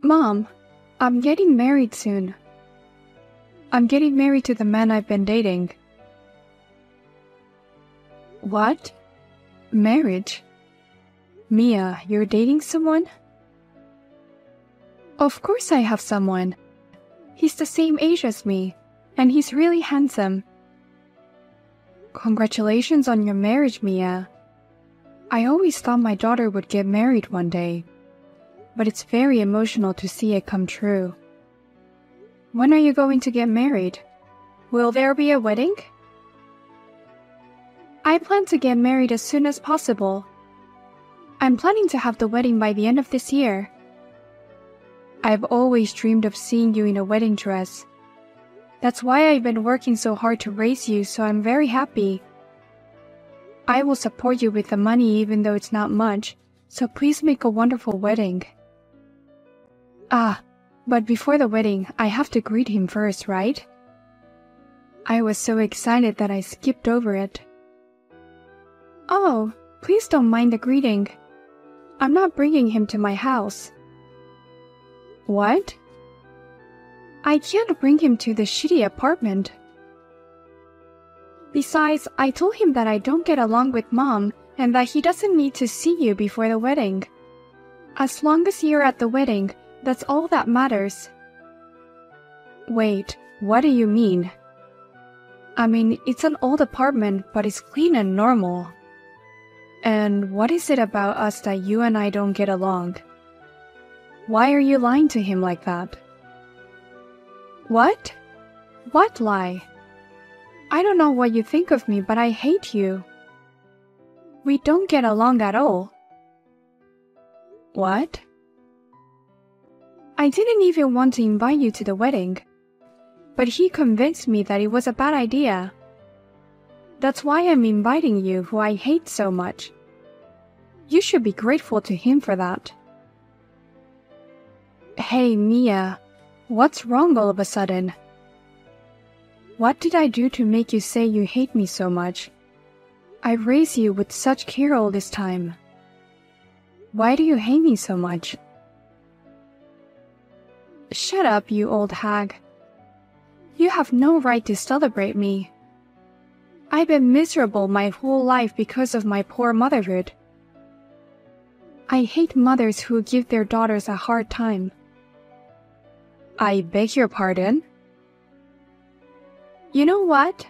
Mom, I'm getting married soon. I'm getting married to the man I've been dating. What? Marriage? Mia, you're dating someone? Of course I have someone. He's the same age as me, and he's really handsome. Congratulations on your marriage, Mia. I always thought my daughter would get married one day, but it's very emotional to see it come true. When are you going to get married? Will there be a wedding? I plan to get married as soon as possible. I'm planning to have the wedding by the end of this year. I've always dreamed of seeing you in a wedding dress. That's why I've been working so hard to raise you, so I'm very happy. I will support you with the money even though it's not much, so please make a wonderful wedding. But before the wedding, I have to greet him first, right? I was so excited that I skipped over it. Oh, please don't mind the greeting. I'm not bringing him to my house. What? I can't bring him to the shitty apartment. Besides, I told him that I don't get along with Mom and that he doesn't need to see you before the wedding. As long as you're at the wedding, that's all that matters. Wait, what do you mean? I mean, it's an old apartment, but it's clean and normal. And what is it about us that you and I don't get along? Why are you lying to him like that? What? What lie? I don't know what you think of me, but I hate you. We don't get along at all. What? I didn't even want to invite you to the wedding, but he convinced me that it was a bad idea. That's why I'm inviting you, who I hate so much. You should be grateful to him for that. Hey, Mia, what's wrong all of a sudden? What did I do to make you say you hate me so much? I raised you with such care all this time. Why do you hate me so much? Shut up, you old hag. You have no right to celebrate me. I've been miserable my whole life because of my poor motherhood. I hate mothers who give their daughters a hard time. I beg your pardon? You know what?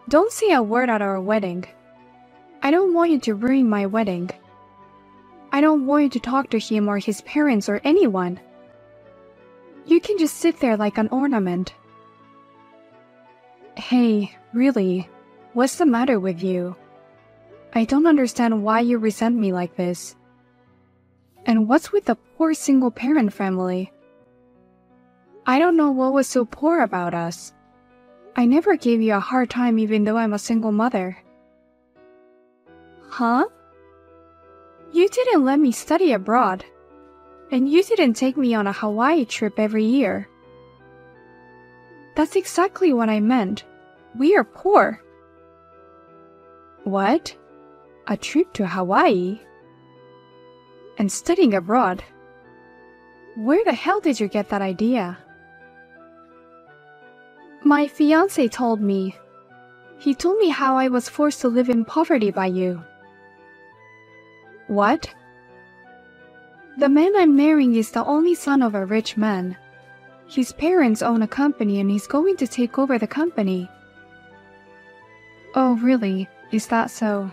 Don't say a word at our wedding. I don't want you to ruin my wedding. I don't want you to talk to him or his parents or anyone. You can just sit there like an ornament. Hey, really, what's the matter with you? I don't understand why you resent me like this. And what's with the poor single-parent family? I don't know what was so poor about us. I never gave you a hard time even though I'm a single mother. Huh? You didn't let me study abroad. And you didn't take me on a Hawaii trip every year. That's exactly what I meant. We are poor. What? A trip to Hawaii? And studying abroad? Where the hell did you get that idea? My fiancé told me. He told me how I was forced to live in poverty by you. What? The man I'm marrying is the only son of a rich man. His parents own a company and he's going to take over the company. Oh, really? Is that so?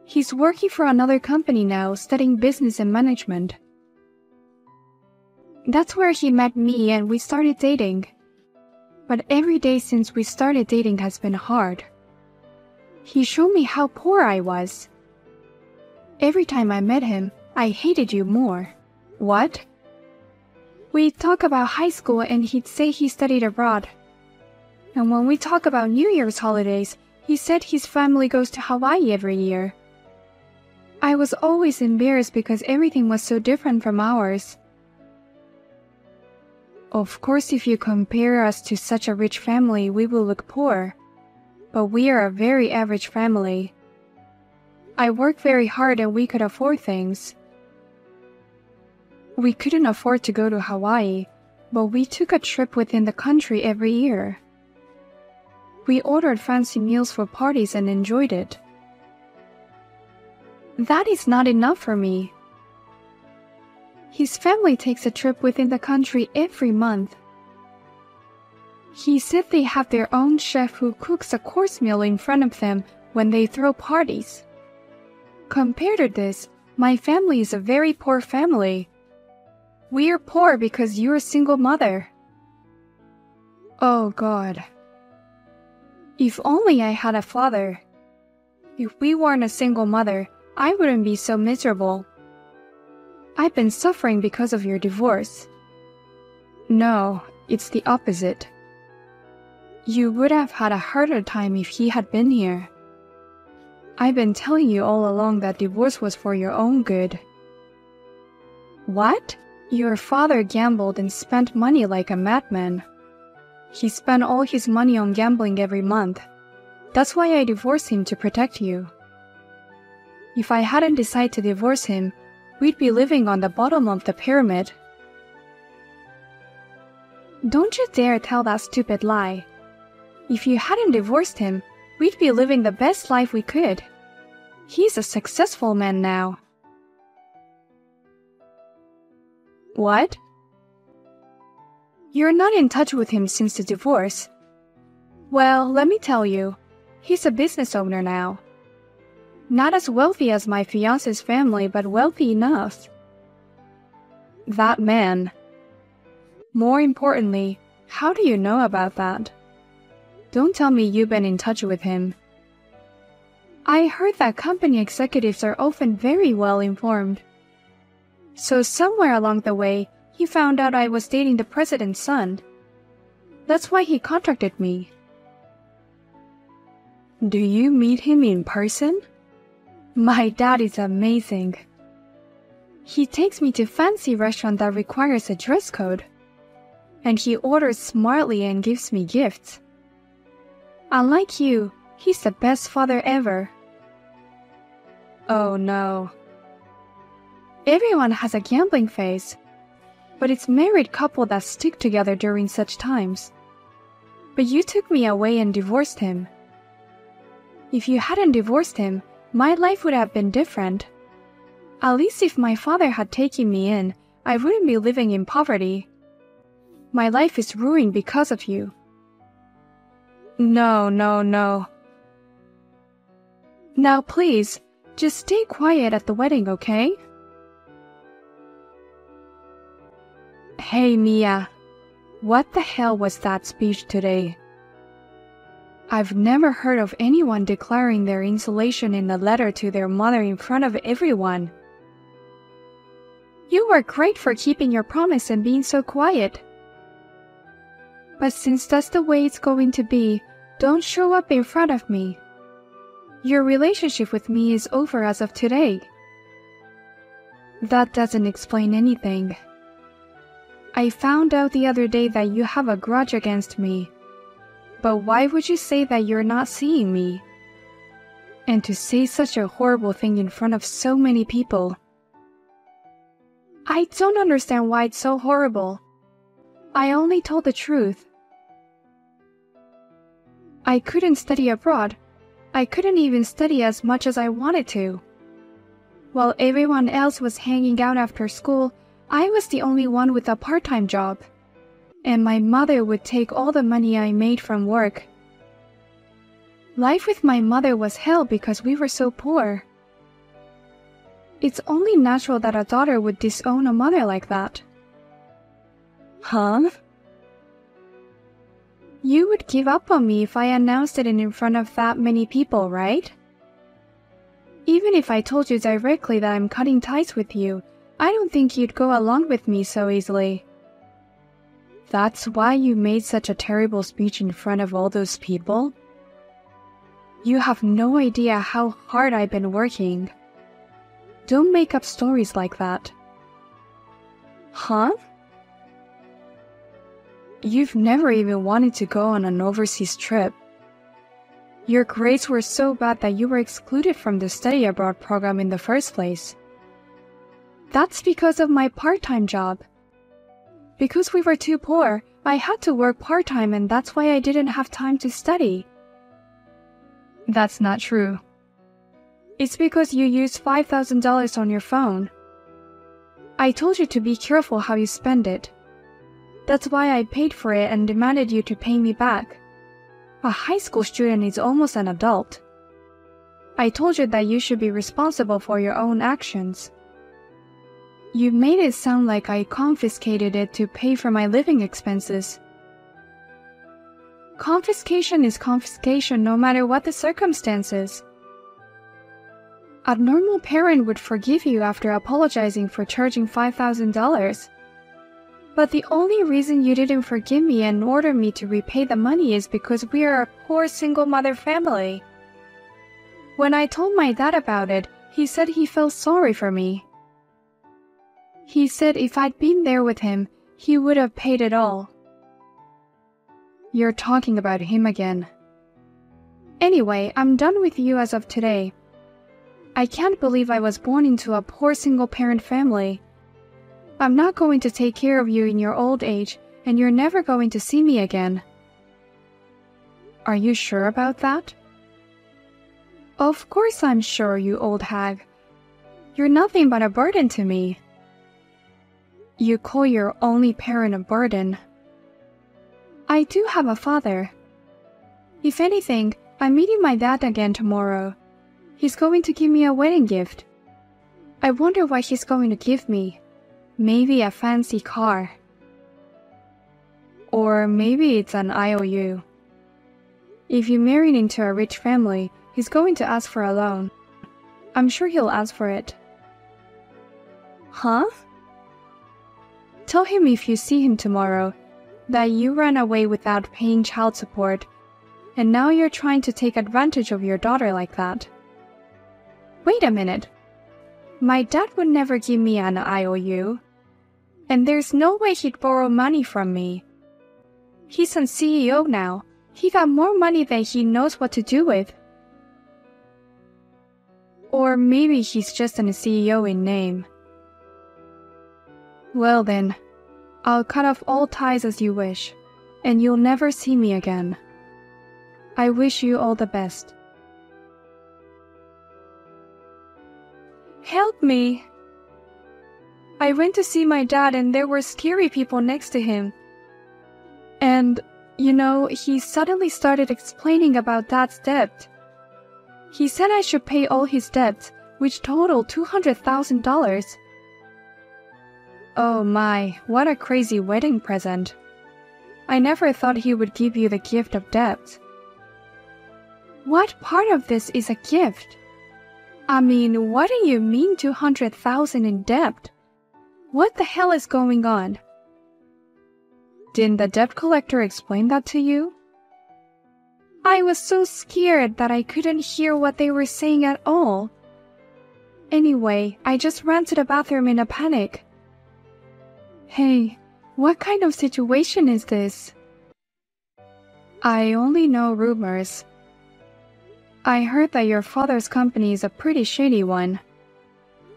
He's working for another company now, studying business and management. That's where he met me and we started dating. But every day since we started dating has been hard. He showed me how poor I was. Every time I met him, I hated you more. What? We'd talk about high school and he'd say he studied abroad. And when we talk about New Year's holidays, he said his family goes to Hawaii every year. I was always embarrassed because everything was so different from ours. Of course, if you compare us to such a rich family, we will look poor. But we are a very average family. I work very hard and we could afford things. We couldn't afford to go to Hawaii, but we took a trip within the country every year. We ordered fancy meals for parties and enjoyed it. That is not enough for me. His family takes a trip within the country every month. He said they have their own chef who cooks a course meal in front of them when they throw parties. Compared to this, my family is a very poor family. We're poor because you're a single mother. Oh God. If only I had a father. If we weren't a single mother, I wouldn't be so miserable. I've been suffering because of your divorce. No, it's the opposite. You would have had a harder time if he had been here. I've been telling you all along that divorce was for your own good. What? Your father gambled and spent money like a madman. He spent all his money on gambling every month. That's why I divorced him to protect you. If I hadn't decided to divorce him, we'd be living on the bottom of the pyramid. Don't you dare tell that stupid lie. If you hadn't divorced him, we'd be living the best life we could. He's a successful man now. What? You're not in touch with him since the divorce. Well, let me tell you, he's a business owner now. Not as wealthy as my fiancé's family, but wealthy enough. That man. More importantly, how do you know about that? Don't tell me you've been in touch with him. I heard that company executives are often very well informed. So somewhere along the way, he found out I was dating the president's son. That's why he contacted me. Do you meet him in person? My dad is amazing. He takes me to fancy restaurant that requires a dress code. And he orders smartly and gives me gifts. Unlike you, he's the best father ever. Oh no. Everyone has a gambling phase, but it's married couple that stick together during such times. But you took me away and divorced him. If you hadn't divorced him, my life would have been different. At least if my father had taken me in, I wouldn't be living in poverty. My life is ruined because of you. No. Now please, just stay quiet at the wedding, okay? Hey Mia, what the hell was that speech today? I've never heard of anyone declaring their insulation in a letter to their mother in front of everyone. You were great for keeping your promise and being so quiet. But since that's the way it's going to be, don't show up in front of me. Your relationship with me is over as of today. That doesn't explain anything. I found out the other day that you have a grudge against me. But why would you say that you're not seeing me? And to say such a horrible thing in front of so many people. I don't understand why it's so horrible. I only told the truth. I couldn't study abroad. I couldn't even study as much as I wanted to. While everyone else was hanging out after school, I was the only one with a part-time job. And my mother would take all the money I made from work. Life with my mother was hell because we were so poor. It's only natural that a daughter would disown a mother like that. Huh? You would give up on me if I announced it in front of that many people, right? Even if I told you directly that I'm cutting ties with you, I don't think you'd go along with me so easily. That's why you made such a terrible speech in front of all those people? You have no idea how hard I've been working. Don't make up stories like that. Huh? You've never even wanted to go on an overseas trip. Your grades were so bad that you were excluded from the study abroad program in the first place. That's because of my part-time job. Because we were too poor, I had to work part-time, and that's why I didn't have time to study. That's not true. It's because you used $5,000 on your phone. I told you to be careful how you spend it. That's why I paid for it and demanded you to pay me back. A high school student is almost an adult. I told you that you should be responsible for your own actions. You made it sound like I confiscated it to pay for my living expenses. Confiscation is confiscation no matter what the circumstances. A normal parent would forgive you after apologizing for charging $5,000. But the only reason you didn't forgive me and order me to repay the money is because we are a poor single mother family. When I told my dad about it, he said he felt sorry for me. He said if I'd been there with him, he would have paid it all. You're talking about him again. Anyway, I'm done with you as of today. I can't believe I was born into a poor single-parent family. I'm not going to take care of you in your old age, and you're never going to see me again. Are you sure about that? Of course I'm sure, you old hag. You're nothing but a burden to me. You call your only parent a burden. I do have a father. If anything, I'm meeting my dad again tomorrow. He's going to give me a wedding gift. I wonder what he's going to give me. Maybe a fancy car. Or maybe it's an IOU. If you married into a rich family, he's going to ask for a loan. I'm sure he'll ask for it. Huh? Tell him if you see him tomorrow that you ran away without paying child support, and now you're trying to take advantage of your daughter like that. Wait a minute. My dad would never give me an IOU, and there's no way he'd borrow money from me. He's a CEO now. He got more money than he knows what to do with. Or maybe he's just a CEO in name. Well then, I'll cut off all ties as you wish, and you'll never see me again. I wish you all the best. Help me! I went to see my dad and there were scary people next to him. And, you know, he suddenly started explaining about Dad's debt. He said I should pay all his debts, which totaled $200,000. Oh my, what a crazy wedding present. I never thought he would give you the gift of debt. What part of this is a gift? I mean, what do you mean $200,000 in debt? What the hell is going on? Didn't the debt collector explain that to you? I was so scared that I couldn't hear what they were saying at all. Anyway, I just ran to the bathroom in a panic. Hey, what kind of situation is this? I only know rumors. I heard that your father's company is a pretty shady one.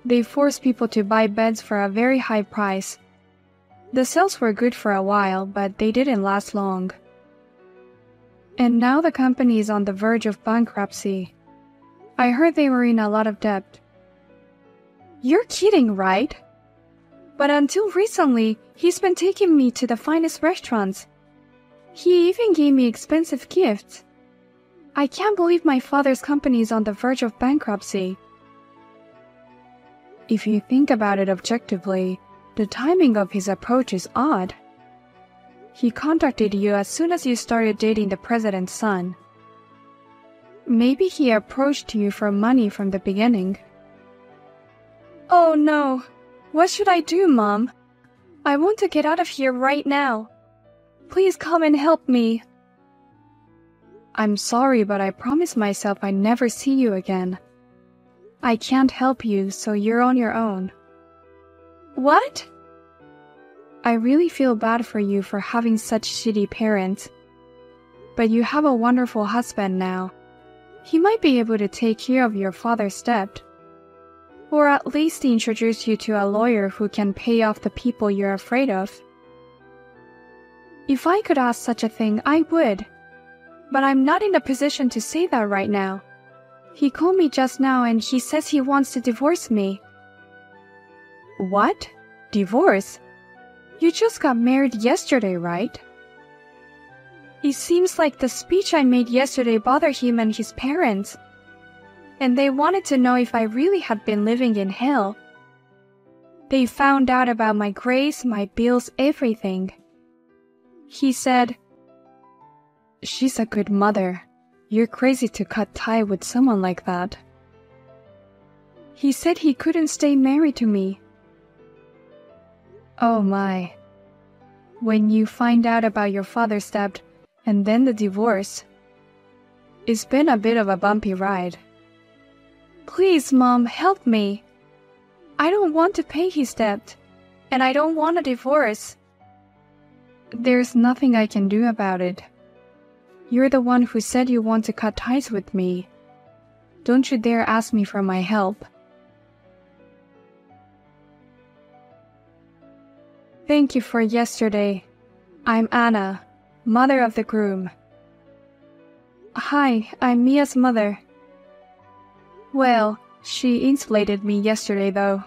They force people to buy beds for a very high price. The sales were good for a while, but they didn't last long. And now the company is on the verge of bankruptcy. I heard they were in a lot of debt. You're kidding, right? But until recently, he's been taking me to the finest restaurants. He even gave me expensive gifts. I can't believe my father's company is on the verge of bankruptcy. If you think about it objectively, the timing of his approach is odd. He contacted you as soon as you started dating the president's son. Maybe he approached you for money from the beginning. Oh no! What should I do, Mom? I want to get out of here right now. Please come and help me. I'm sorry, but I promised myself I'd never see you again. I can't help you, so you're on your own. What? I really feel bad for you for having such shitty parents. But you have a wonderful husband now. He might be able to take care of your father's debt. Or at least introduce you to a lawyer who can pay off the people you're afraid of. If I could ask such a thing, I would. But I'm not in a position to say that right now. He called me just now and he says he wants to divorce me. What? Divorce? You just got married yesterday, right? It seems like the speech I made yesterday bothered him and his parents. And they wanted to know if I really had been living in hell. They found out about my grades, my bills, everything. He said, "She's a good mother. You're crazy to cut tie with someone like that." He said he couldn't stay married to me. Oh my. When you find out about your father's debt and then the divorce, it's been a bit of a bumpy ride. Please, Mom, help me. I don't want to pay his debt, and I don't want a divorce. There's nothing I can do about it. You're the one who said you want to cut ties with me. Don't you dare ask me for my help. Thank you for yesterday. I'm Anna, mother of the groom. Hi, I'm Mia's mother. Well, she insulated me yesterday though.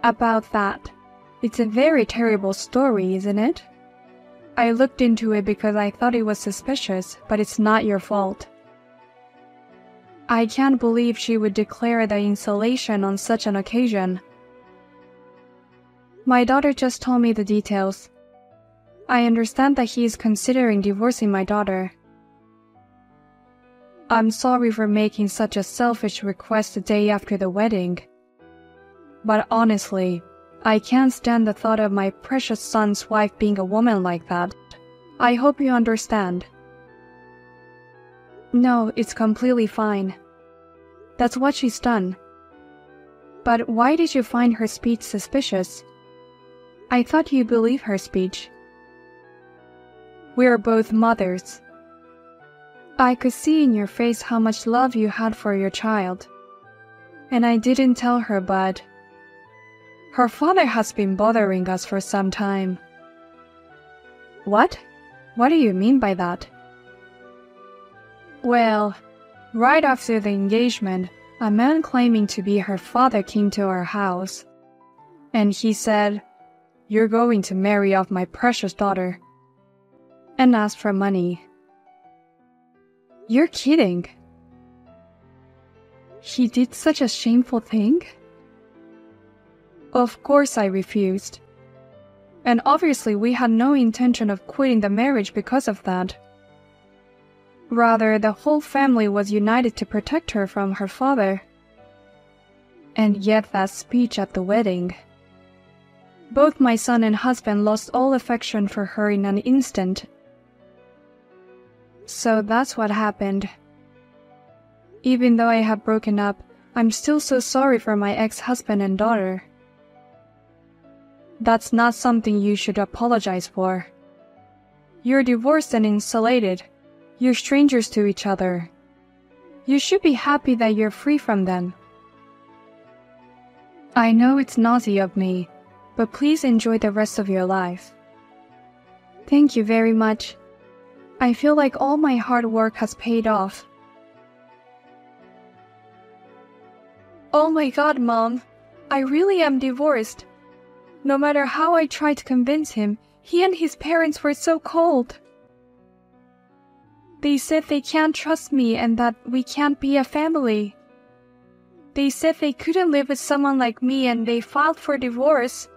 About that. It's a very terrible story, isn't it? I looked into it because I thought it was suspicious, but it's not your fault. I can't believe she would declare the insulation on such an occasion. My daughter just told me the details. I understand that he is considering divorcing my daughter. I'm sorry for making such a selfish request the day after the wedding. But honestly, I can't stand the thought of my precious son's wife being a woman like that. I hope you understand. No, it's completely fine. That's what she's done. But why did you find her speech suspicious? I thought you believed her speech. We're both mothers. I could see in your face how much love you had for your child. And I didn't tell her, but her father has been bothering us for some time. What? What do you mean by that? Well, right after the engagement, a man claiming to be her father came to our house. And he said, "You're going to marry off my precious daughter," and asked for money. You're kidding. He did such a shameful thing? Of course I refused. And obviously we had no intention of quitting the marriage because of that. Rather, the whole family was united to protect her from her father. And yet that speech at the wedding. Both my son and husband lost all affection for her in an instant. So that's what happened. Even though I have broken up, I'm still so sorry for my ex-husband and daughter. That's not something you should apologize for. You're divorced and insulated. You're strangers to each other. You should be happy that you're free from them. I know it's naughty of me, but please enjoy the rest of your life. Thank you very much. I feel like all my hard work has paid off. Oh my God, Mom. I really am divorced. No matter how I tried to convince him, he and his parents were so cold. They said they can't trust me and that we can't be a family. They said they couldn't live with someone like me and they filed for divorce.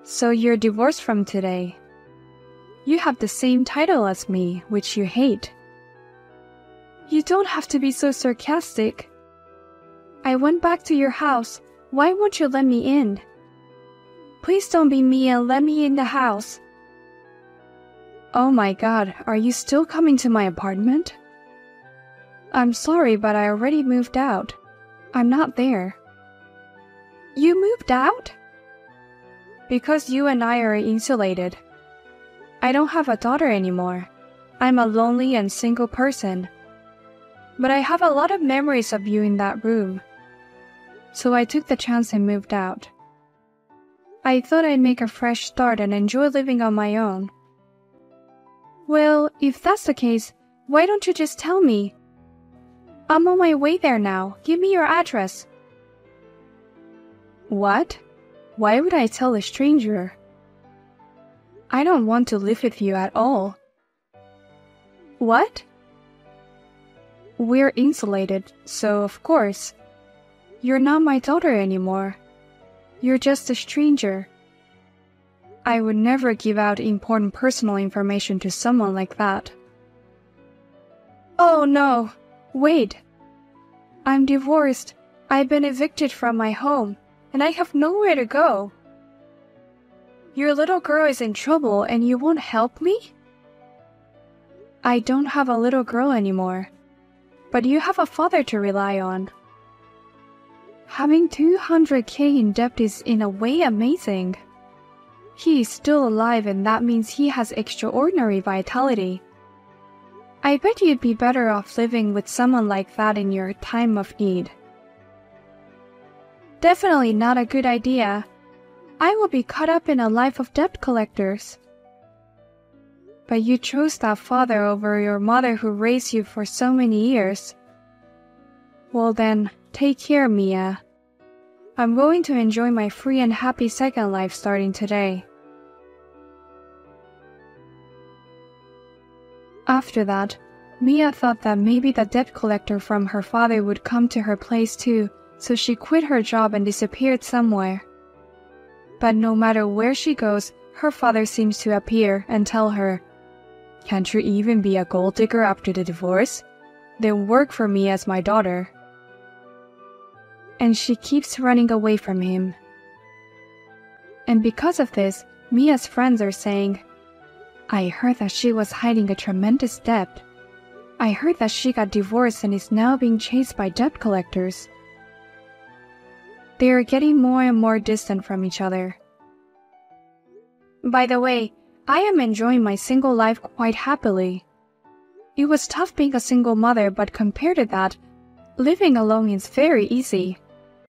So you're divorced from today. You have the same title as me, which you hate. You don't have to be so sarcastic. I went back to your house. Why won't you let me in? Please don't be mean and let me in the house. Oh my God, are you still coming to my apartment? I'm sorry, but I already moved out. I'm not there. You moved out? Because you and I are insulated. I don't have a daughter anymore. I'm a lonely and single person. but I have a lot of memories of you in that room. So I took the chance and moved out. I thought I'd make a fresh start and enjoy living on my own. Well, if that's the case, why don't you just tell me? I'm on my way there now. Give me your address. What? Why would I tell a stranger? I don't want to live with you at all. What? We're insulated, so of course. You're not my daughter anymore. You're just a stranger. I would never give out important personal information to someone like that. Oh no, wait. I'm divorced. I've been evicted from my home, and I have nowhere to go. Your little girl is in trouble and you won't help me? I don't have a little girl anymore, but you have a father to rely on. Having 200K in debt is in a way amazing. He is still alive and that means he has extraordinary vitality. I bet you'd be better off living with someone like that in your time of need. Definitely not a good idea. I will be caught up in a life of debt collectors. But you chose that father over your mother who raised you for so many years. Well then, take care, Mia. I'm going to enjoy my free and happy second life starting today. After that, Mia thought that maybe the debt collector from her father would come to her place too, so she quit her job and disappeared somewhere. But no matter where she goes, her father seems to appear and tell her, "Can't you even be a gold digger after the divorce? Then work for me as my daughter." And she keeps running away from him. And because of this, Mia's friends are saying, "I heard that she was hiding a tremendous debt. I heard that she got divorced and is now being chased by debt collectors." They are getting more and more distant from each other. By the way, I am enjoying my single life quite happily. It was tough being a single mother, but compared to that, living alone is very easy.